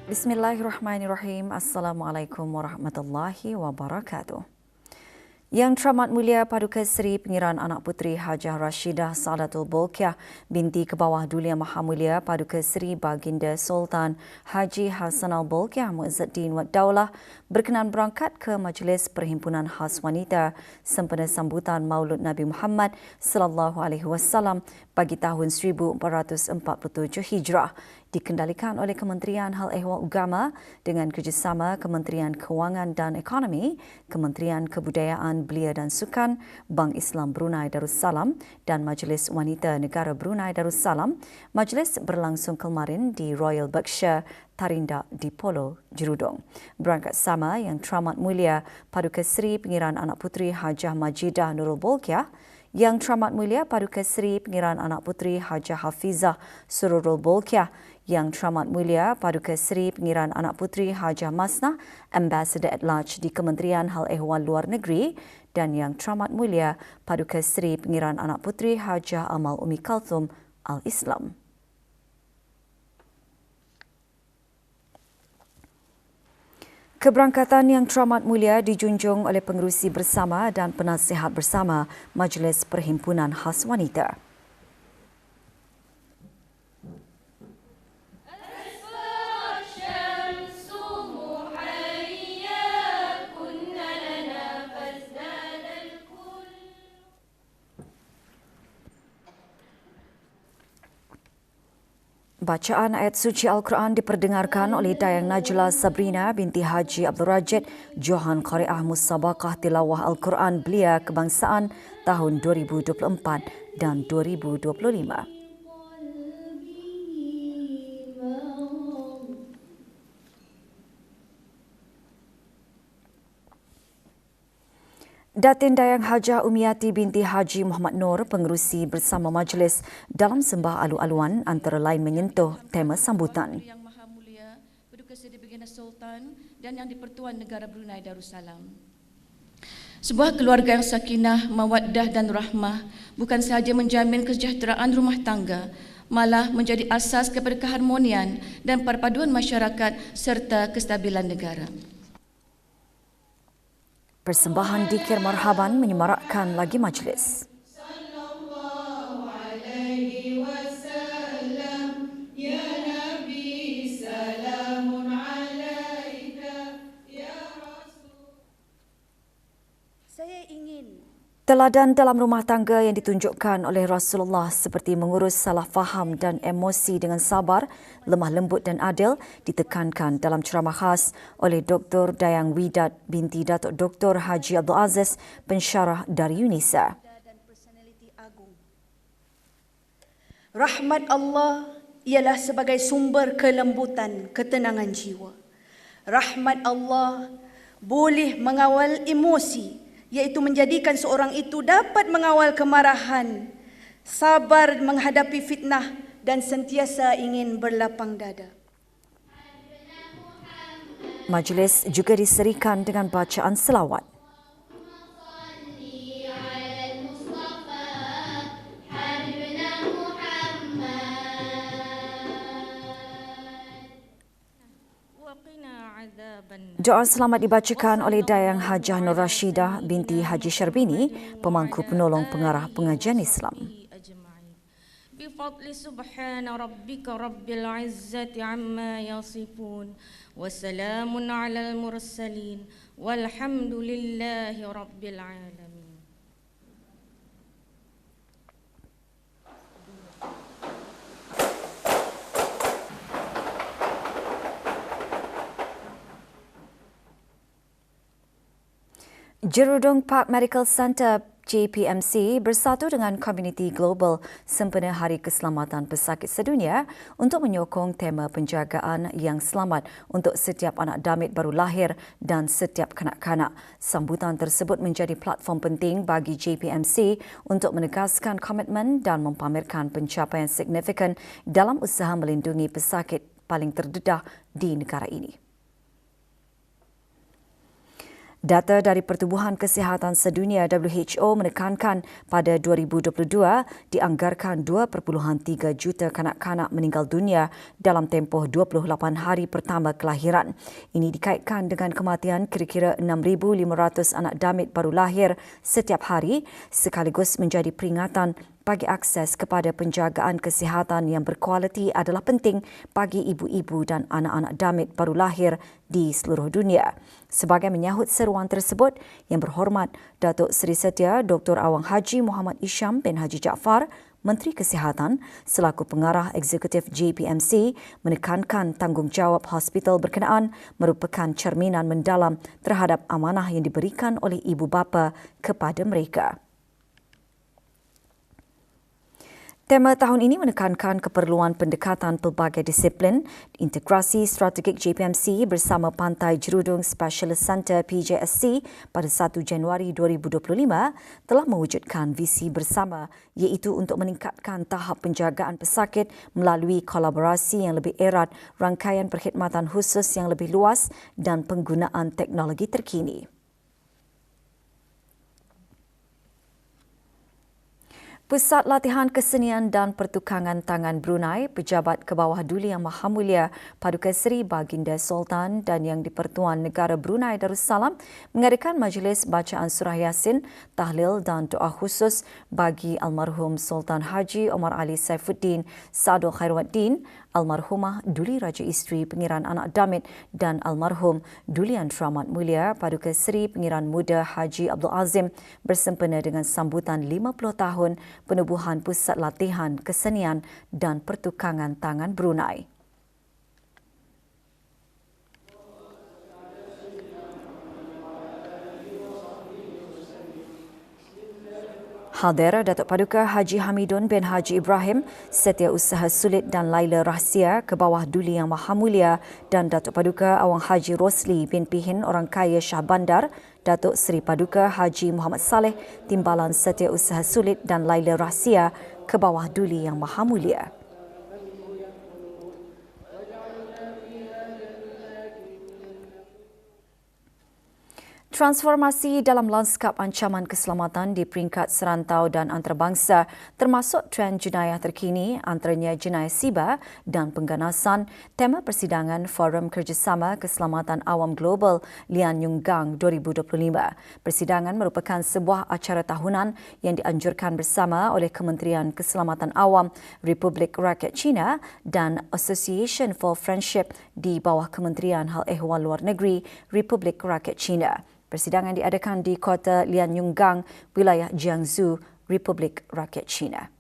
Bismillahirrahmanirrahim. Assalamualaikum warahmatullahi wabarakatuh. Yang Teramat Mulia Paduka Seri Pengiran Anak Puteri Hajah Rashidah Saadatul Bolkiah binti Kebawah Dulia Maha Mulia Paduka Seri Baginda Sultan Haji Hassanal Bolkiah Muizzuddin Wad Daulah berkenan berangkat ke Majlis Perhimpunan Khas Wanita sempena sambutan Maulud Nabi Muhammad sallallahu alaihi wasallam bagi tahun 1447 Hijrah, dikendalikan oleh Kementerian Hal Ehwal Agama dengan kerjasama Kementerian Kewangan dan Ekonomi, Kementerian Kebudayaan, Belia dan Sukan, Bank Islam Brunei Darussalam dan Majlis Wanita Negara Brunei Darussalam. Majlis berlangsung kemarin di Royal Berkshire Tarindak di Polo, Jerudong. Berangkat sama Yang Teramat Mulia Paduka Seri Pengiran Anak Puteri Hajah Majidah Nurul Bolkiah, Yang Teramat Mulia Paduka Seri Pengiran Anak Puteri Hajah Hafizah Sururul Bolkiah, Yang Teramat Mulia Paduka Seri Pengiran Anak Puteri Hajah Masnah, Ambassador at Large di Kementerian Hal Ehwal Luar Negeri, dan Yang Teramat Mulia Paduka Seri Pengiran Anak Puteri Hajah Amal Umi Kalthum Al-Islam. Keberangkatan Yang Teramat Mulia dijunjung oleh Pengerusi Bersama dan Penasihat Bersama Majlis Perhimpunan Khas Wanita. Bacaan ayat suci Al-Quran diperdengarkan oleh Dayang Najla Sabrina binti Haji Abdul Rajid Johan Qari'ah Musabaqah Tilawah Al-Quran Belia Kebangsaan tahun 2024 dan 2025. Datin Dayang Hajah Umiati binti Haji Muhammad Nur, Pengerusi Bersama Majlis dalam sembah alu-aluan antara lain menyentuh tema sambutan. Yang Maha Mulia Paduka Seri Baginda Sultan dan Yang di-Pertuan Negara Brunei Darussalam. Sebuah keluarga yang sakinah, mawaddah dan rahmah bukan sahaja menjamin kesejahteraan rumah tangga, malah menjadi asas kepada keharmonian dan perpaduan masyarakat serta kestabilan negara. Persembahan dikir marhaban menyemarakkan lagi majlis. Saya ingin Teladan dalam rumah tangga yang ditunjukkan oleh Rasulullah seperti mengurus salah faham dan emosi dengan sabar, lemah lembut dan adil ditekankan dalam ceramah khas oleh Dr. Dayang Widat binti Datuk Dr. Haji Abdul Aziz, pensyarah dari UNISA. dan personaliti agung. Rahmat Allah ialah sebagai sumber kelembutan, ketenangan jiwa. Rahmat Allah boleh mengawal emosi, iaitu menjadikan seorang itu dapat mengawal kemarahan, sabar menghadapi fitnah dan sentiasa ingin berlapang dada. Majlis juga diserikan dengan bacaan selawat. Doa selamat dibacakan oleh Dayang Hajah Nur Rashidah binti Haji Syarbini, pemangku penolong pengarah pengajian Islam. بفضل سبحان ربك رب العزة عما يصفون وسلام على المرسلين والحمد لله رب العالمين. Jerudong Park Medical Centre JPMC bersatu dengan komuniti global sempena Hari Keselamatan Pesakit Sedunia untuk menyokong tema penjagaan yang selamat untuk setiap anak damit baru lahir dan setiap kanak-kanak. Sambutan tersebut menjadi platform penting bagi JPMC untuk menegaskan komitmen dan mempamerkan pencapaian signifikan dalam usaha melindungi pesakit paling terdedah di negara ini. Data dari Pertubuhan Kesihatan Sedunia WHO menekankan pada 2022 dianggarkan 2.3 juta kanak-kanak meninggal dunia dalam tempoh 28 hari pertama kelahiran. Ini dikaitkan dengan kematian kira-kira 6,500 anak damit baru lahir setiap hari sekaligus menjadi peringatan bagi akses kepada penjagaan kesihatan yang berkualiti adalah penting bagi ibu-ibu dan anak-anak damit baru lahir di seluruh dunia. Sebagai menyahut seruan tersebut, Yang Berhormat Datuk Seri Setia Dr. Awang Haji Muhammad Isham bin Haji Jaafar, Menteri Kesihatan selaku pengarah eksekutif JPMC menekankan tanggungjawab hospital berkenaan merupakan cerminan mendalam terhadap amanah yang diberikan oleh ibu bapa kepada mereka. Tema tahun ini menekankan keperluan pendekatan pelbagai disiplin. Integrasi strategik JPMC bersama Pantai Jerudong Specialist Centre PJSC pada 1 Januari 2025 telah mewujudkan visi bersama iaitu untuk meningkatkan tahap penjagaan pesakit melalui kolaborasi yang lebih erat, rangkaian perkhidmatan khusus yang lebih luas dan penggunaan teknologi terkini. Pusat Latihan Kesenian dan Pertukangan Tangan Brunei, Pejabat Kebawah Duli Yang Maha Mulia Paduka Seri Baginda Sultan dan Yang di-Pertuan Negara Brunei Darussalam mengadakan majlis bacaan surah Yasin, tahlil dan doa khusus bagi almarhum Sultan Haji Omar Ali Saifuddin Sadul Khairuddin, almarhumah Duli Raja Isteri Pengiran Anak Damit dan almarhum Duli Yang Teramat Mulia Paduka Seri Pengiran Muda Haji Abdul Azim bersempena dengan sambutan 50 tahun penubuhan Pusat Latihan Kesenian dan Pertukangan Tangan Brunei. Hadir Datuk Paduka Haji Hamidun bin Haji Ibrahim, Setiausaha Sulit dan Laila Rahsia Kebawah Duli Yang Maha Mulia dan Datuk Paduka Awang Haji Rosli bin Pihin Orang Kaya Shah Bandar, Datuk Seri Paduka Haji Muhammad Saleh Timbalan Setiausaha Sulit dan Laila Rahsia Kebawah Duli Yang Maha Mulia. Transformasi dalam lanskap ancaman keselamatan di peringkat serantau dan antarabangsa termasuk trend jenayah terkini antaranya jenayah siber dan pengganasan tema persidangan Forum Kerjasama Keselamatan Awam Global Lian Yunggang 2025. Persidangan merupakan sebuah acara tahunan yang dianjurkan bersama oleh Kementerian Keselamatan Awam Republik Rakyat China dan Association for Friendship di bawah Kementerian Hal Ehwal Luar Negeri Republik Rakyat China. Persidangan diadakan di Kota Lian Yunggang, wilayah Jiangsu, Republik Rakyat China.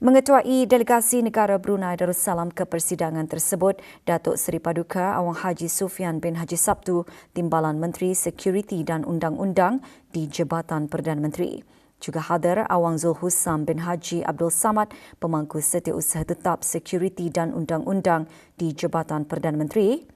Mengetuai delegasi negara Brunei Darussalam ke persidangan tersebut, Datuk Seri Paduka Awang Haji Sufian bin Haji Sabtu, Timbalan Menteri Sekuriti dan Undang-Undang di Jabatan Perdana Menteri. Juga hadir Awang Zulhussam bin Haji Abdul Samad, Pemangku Setiausaha Tetap Sekuriti dan Undang-Undang di Jabatan Perdana Menteri.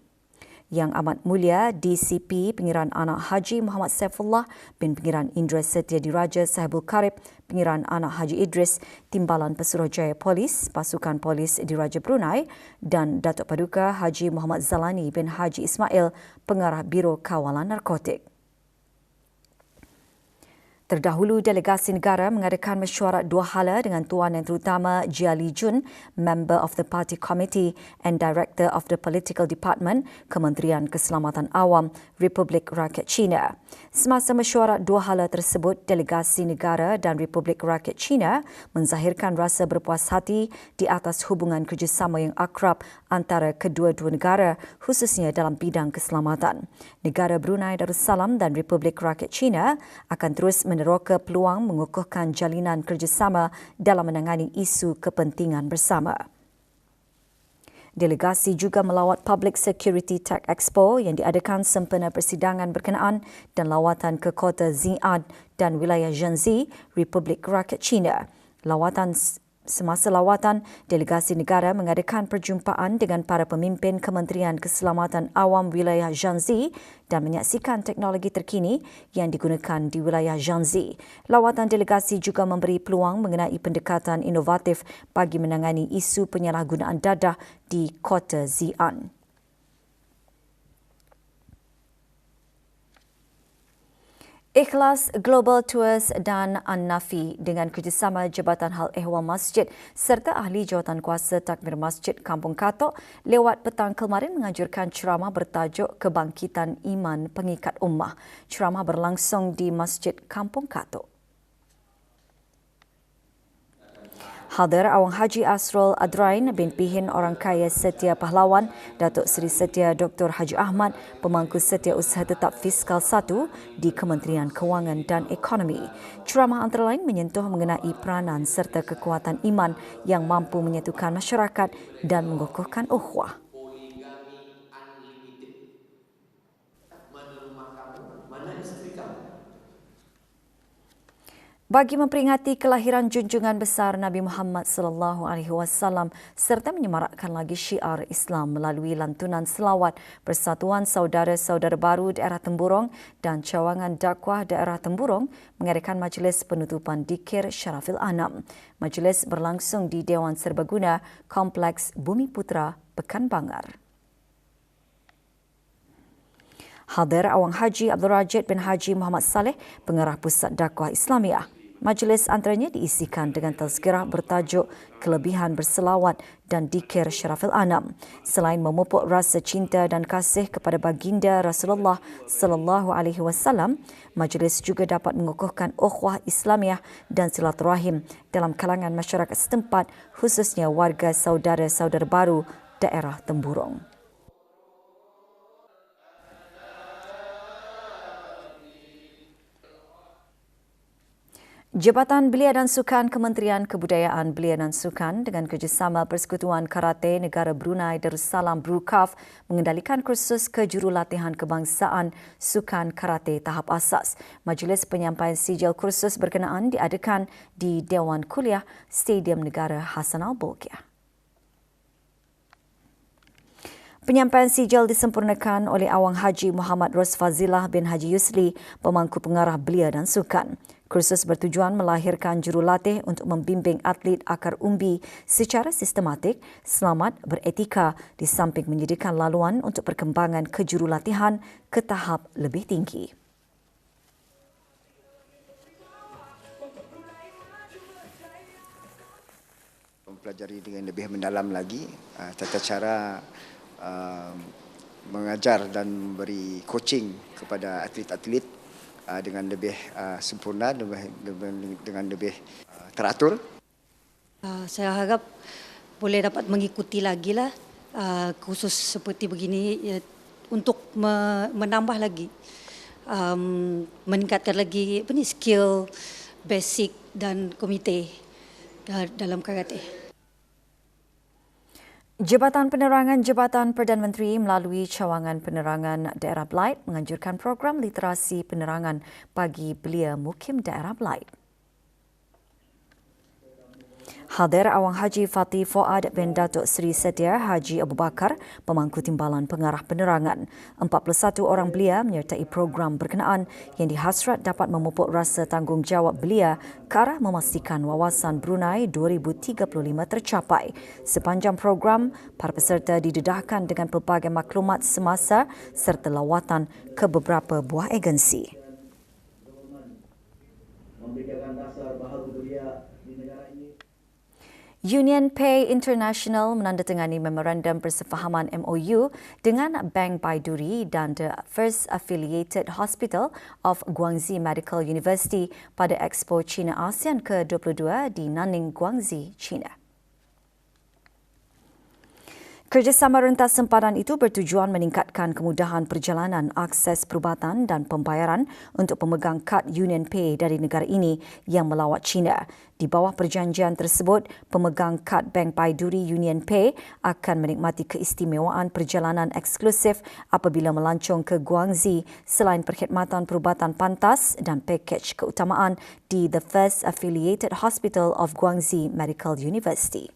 Yang Amat Mulia DCP Pengiran Anak Haji Muhammad Saifullah bin Pengiran Indra Setia Diraja Sahibul Karib, Pengiran Anak Haji Idris, Timbalan Pesuruhjaya Polis, Pasukan Polis Diraja Brunei dan Datuk Paduka Haji Muhammad Zalani bin Haji Ismail, Pengarah Biro Kawalan Narkotik. Terdahulu, delegasi negara mengadakan mesyuarat dua hala dengan Tuan Yang Terutama Jia Li Jun, Member of the Party Committee and Director of the Political Department, Kementerian Keselamatan Awam, Republik Rakyat China. Semasa mesyuarat dua hala tersebut, delegasi negara dan Republik Rakyat China menzahirkan rasa berpuas hati di atas hubungan kerjasama yang akrab antara kedua-dua negara, khususnya dalam bidang keselamatan. Negara Brunei Darussalam dan Republik Rakyat China akan terus meneroka peluang mengukuhkan jalinan kerjasama dalam menangani isu kepentingan bersama. Delegasi juga melawat Public Security Tech Expo yang diadakan sempena persidangan berkenaan dan lawatan ke kota Xi'an dan wilayah Zhenzi, Republik Rakyat China. Semasa lawatan, delegasi negara mengadakan perjumpaan dengan para pemimpin Kementerian Keselamatan Awam wilayah Zhenzi dan menyaksikan teknologi terkini yang digunakan di wilayah Zhenzi. Lawatan delegasi juga memberi peluang mengenai pendekatan inovatif bagi menangani isu penyalahgunaan dadah di kota Xi'an. Ikhlas Global Tours dan An-Nafi dengan kerjasama Jabatan Hal Ehwal Masjid serta ahli jawatan kuasa takmir Masjid Kampung Katok lewat petang kemarin menganjurkan ceramah bertajuk Kebangkitan Iman Pengikat Ummah. Ceramah berlangsung di Masjid Kampung Katok. Hadir Awang Haji Asrul Adrain bin Pihin Orang Kaya Setia Pahlawan, Datuk Seri Setia Dr. Haji Ahmad, Pemangku Setia Usaha Tetap Fiskal 1 di Kementerian Kewangan dan Ekonomi. Ceramah antara lain menyentuh mengenai peranan serta kekuatan iman yang mampu menyatukan masyarakat dan mengukuhkan ukhuwah. Bagi memperingati kelahiran junjungan besar Nabi Muhammad SAW serta menyemarakkan lagi syiar Islam melalui lantunan selawat Persatuan Saudara-Saudara Baru Daerah Temburong dan Cawangan Dakwah Daerah Temburong mengadakan majlis penutupan Dikir Syarafil Anam. Majlis berlangsung di Dewan Serbaguna Kompleks Bumi Putra, Pekan Bangar. Hadir Awang Haji Abdul Rajid bin Haji Muhammad Saleh, Pengarah Pusat Dakwah Islamiah. Majlis antaranya diisikan dengan tazkirah bertajuk Kelebihan Berselawat dan Dikir Syarafil Anam. Selain memupuk rasa cinta dan kasih kepada baginda Rasulullah sallallahu alaihi wasallam, majlis juga dapat mengukuhkan ukhuwah Islamiah dan silaturahim dalam kalangan masyarakat setempat, khususnya warga saudara-saudara baru daerah Temburong. Jabatan Belia dan Sukan Kementerian Kebudayaan Belia dan Sukan dengan kerjasama Persekutuan Karate Negara Brunei Darussalam BRUKAF mengendalikan kursus kejurulatihan kebangsaan Sukan Karate tahap asas. Majlis penyampaian sijil kursus berkenaan diadakan di Dewan Kuliah Stadium Negara Hassanal Bolkiah. Penyampaian sijil disempurnakan oleh Awang Haji Muhammad Rosfazilah bin Haji Yusli, Pemangku Pengarah Belia dan Sukan. Kursus bertujuan melahirkan jurulatih untuk membimbing atlet akar umbi secara sistematik, selamat, beretika di samping menyediakan laluan untuk perkembangan kejurulatihan ke tahap lebih tinggi. Mempelajari dengan lebih mendalam lagi tata cara mengajar dan memberi coaching kepada atlet-atlet dengan lebih sempurna, dengan lebih teratur. Saya harap boleh dapat mengikuti lagi lah kursus seperti begini untuk menambah lagi, meningkatkan lagi skill basic dan komite dalam karate. Jabatan Penerangan Jabatan Perdana Menteri melalui Cawangan Penerangan Daerah Belait menganjurkan program literasi penerangan bagi belia mukim daerah Belait. Hadir Awang Haji Fatih Fuad bin Datuk Seri Setia Haji Abu Bakar, Pemangku Timbalan Pengarah Penerangan. 41 orang belia menyertai program berkenaan yang dihasrat dapat memupuk rasa tanggungjawab belia ke arah memastikan wawasan Brunei 2035 tercapai. Sepanjang program, para peserta didedahkan dengan pelbagai maklumat semasa serta lawatan ke beberapa buah agensi. Union Pay International menandatangani memorandum persefahaman MOU dengan Bank Baiduri dan The First Affiliated Hospital of Guangxi Medical University pada Expo China ASEAN ke-22 di Nanning, Guangxi, China. Kerjasama rentas sempadan itu bertujuan meningkatkan kemudahan perjalanan, akses perubatan dan pembayaran untuk pemegang kad Union Pay dari negara ini yang melawat China. Di bawah perjanjian tersebut, pemegang kad Bank Baiduri Union Pay akan menikmati keistimewaan perjalanan eksklusif apabila melancong ke Guangxi selain perkhidmatan perubatan pantas dan pakej keutamaan di The First Affiliated Hospital of Guangxi Medical University.